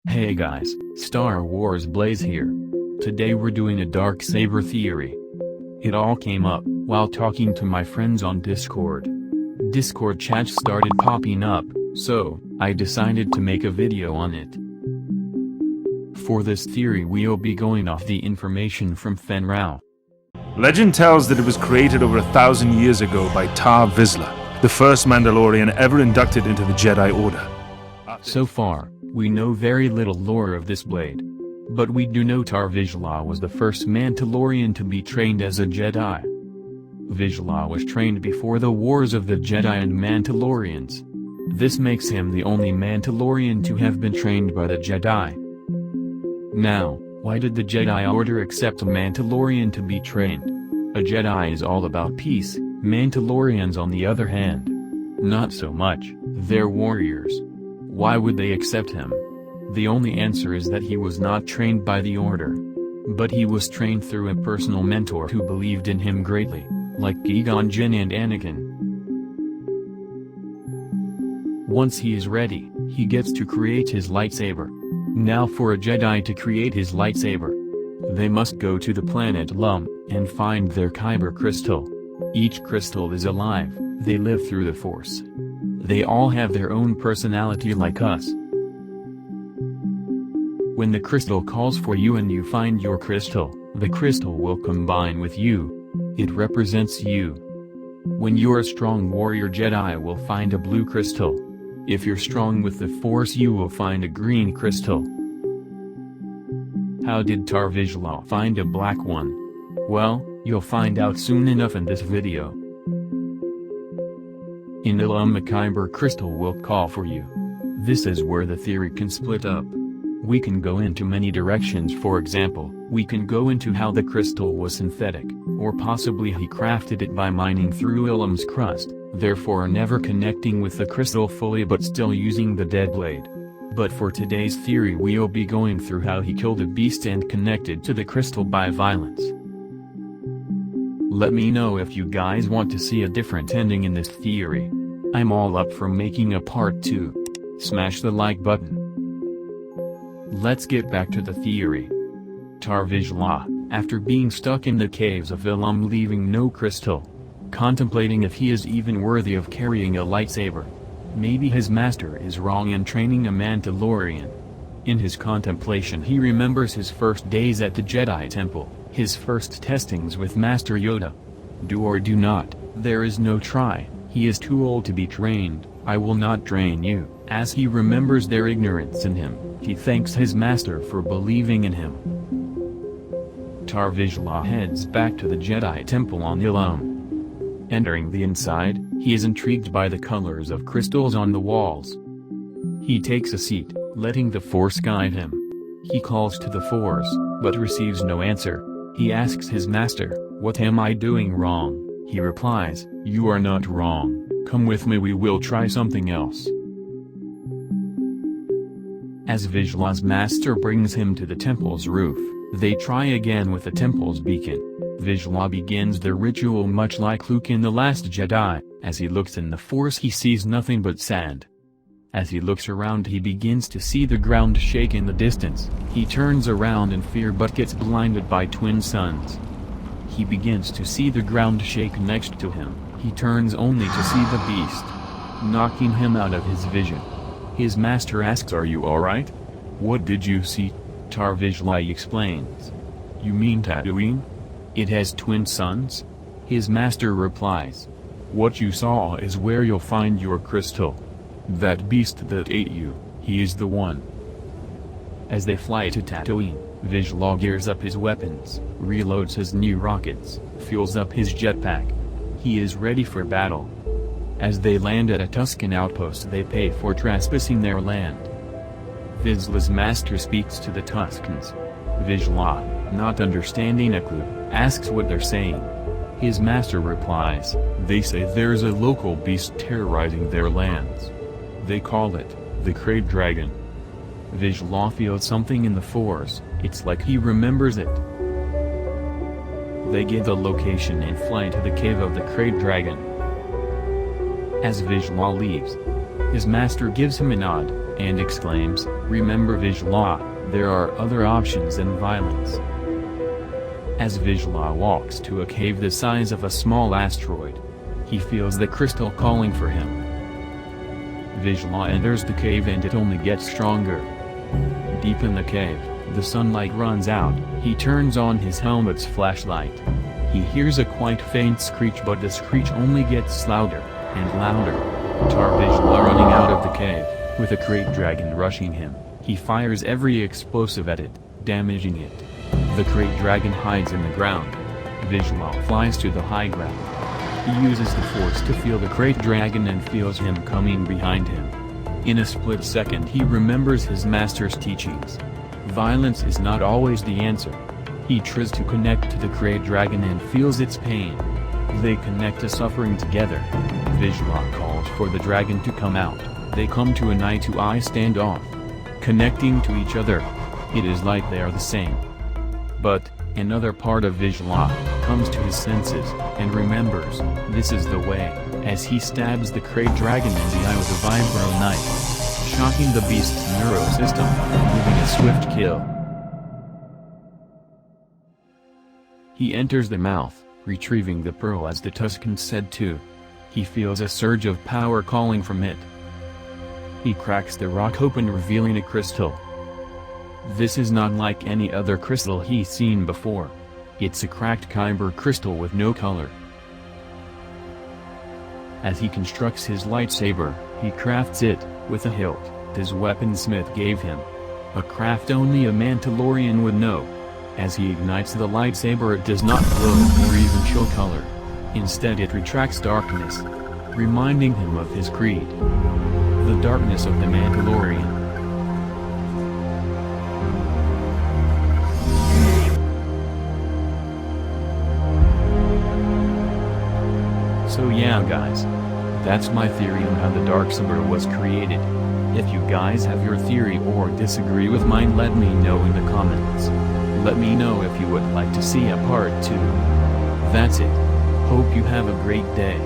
Hey guys, Star Wars Blaze here. Today we're doing a Darksaber theory. It all came up while talking to my friends on Discord. Discord chats started popping up, so I decided to make a video on it. For this theory we'll be going off the information from Fen Rao. Legend tells that it was created over 1,000 years ago by Tar Vizsla, the first Mandalorian ever inducted into the Jedi Order. So far, we know very little lore of this blade. But we do know Tar Vizsla was the first Mandalorian to be trained as a Jedi. Vizsla was trained before the Wars of the Jedi and Mandalorians. This makes him the only Mandalorian to have been trained by the Jedi. Now, why did the Jedi Order accept a Mandalorian to be trained? A Jedi is all about peace, Mandalorians on the other hand. Not so much, they're warriors. Why would they accept him? The only answer is that he was not trained by the Order. But he was trained through a personal mentor who believed in him greatly, like Qui-Gon Jinn and Anakin. Once he is ready, he gets to create his lightsaber. Now for a Jedi to create his lightsaber, they must go to the planet Lum, and find their Kyber crystal. Each crystal is alive, they live through the Force. They all have their own personality like us. When the crystal calls for you and you find your crystal, the crystal will combine with you. It represents you. When you're a strong warrior Jedi will find a blue crystal. If you're strong with the Force you will find a green crystal. How did Tar Vizsla find a black one? Well, you'll find out soon enough in this video. In Ilum a Kyber crystal will call for you. This is where the theory can split up. We can go into many directions. For example, we can go into how the crystal was synthetic, or possibly he crafted it by mining through Ilum's crust, therefore never connecting with the crystal fully but still using the dead blade. But for today's theory we'll be going through how he killed a beast and connected to the crystal by violence. Let me know if you guys want to see a different ending in this theory. I'm all up for making a part 2. Smash the like button. Let's get back to the theory. Tar Vizsla, after being stuck in the caves of Ilum leaving no crystal, contemplating if he is even worthy of carrying a lightsaber. Maybe his master is wrong in training a Mandalorian. In his contemplation he remembers his first days at the Jedi Temple, his first testings with Master Yoda. Do or do not, there is no try, he is too old to be trained, I will not train you. As he remembers their ignorance in him, he thanks his master for believing in him. Tar Vizsla heads back to the Jedi Temple on Ilum. Entering the inside, he is intrigued by the colors of crystals on the walls. He takes a seat, letting the Force guide him. He calls to the Force, but receives no answer. He asks his master, "What am I doing wrong?" He replies, "You are not wrong, come with me, we will try something else." As Vizsla's master brings him to the temple's roof, they try again with the temple's beacon. Vizsla begins the ritual much like Luke in The Last Jedi. As he looks in the Force he sees nothing but sand. As he looks around he begins to see the ground shake in the distance. He turns around in fear but gets blinded by twin suns. He begins to see the ground shake next to him. He turns only to see the beast, knocking him out of his vision. His master asks, "Are you alright? What did you see?" Tar Vizsla explains. "You mean Tatooine? It has twin suns?" His master replies, "What you saw is where you'll find your crystal. That beast that ate you, he is the one." As they fly to Tatooine, Vizsla gears up his weapons, reloads his new rockets, fuels up his jetpack. He is ready for battle. As they land at a Tusken outpost they pay for trespassing their land. Vizsla's master speaks to the Tuskens. Vizsla, not understanding a clue, asks what they're saying. His master replies, "They say there's a local beast terrorizing their lands. They call it, the Krayt Dragon." Vizsla feels something in the Force, it's like he remembers it. They get the location and fly to the cave of the Krayt Dragon. As Vizsla leaves, his master gives him a nod, and exclaims, "Remember Vizsla, there are other options than violence." As Vizsla walks to a cave the size of a small asteroid, he feels the crystal calling for him. Vizsla enters the cave and it only gets stronger. Deep in the cave, the sunlight runs out, he turns on his helmet's flashlight. He hears a quite faint screech, but the screech only gets louder and louder. Vizsla running out of the cave, with a great dragon rushing him, he fires every explosive at it, damaging it. The great dragon hides in the ground. Vizsla flies to the high ground. He uses the force to feel the great dragon and feels him coming behind him. In a split second he remembers his master's teachings. Violence is not always the answer. He tries to connect to the great dragon and feels its pain. They connect to suffering together. Vizsla calls for the dragon to come out. They come to an eye-to-eye standoff. Connecting to each other. It is like they are the same. But, another part of Vizsla comes to his senses, and remembers, this is the way, as he stabs the great dragon in the eye with a vibro knife, shocking the beast's neurosystem, giving a swift kill. He enters the mouth, retrieving the pearl as the Tuscan said to. He feels a surge of power calling from it. He cracks the rock open, revealing a crystal. This is not like any other crystal he's seen before. It's a cracked kyber crystal with no color. As he constructs his lightsaber, he crafts it, with a hilt, his weaponsmith gave him. A craft only a Mandalorian would know. As he ignites the lightsaber it does not glow or even show color. Instead it retracts darkness, reminding him of his creed. The darkness of the Mandalorian. So yeah guys, that's my theory on how the Darksaber was created. If you guys have your theory or disagree with mine, let me know in the comments. Let me know if you would like to see a part 2. That's it. Hope you have a great day.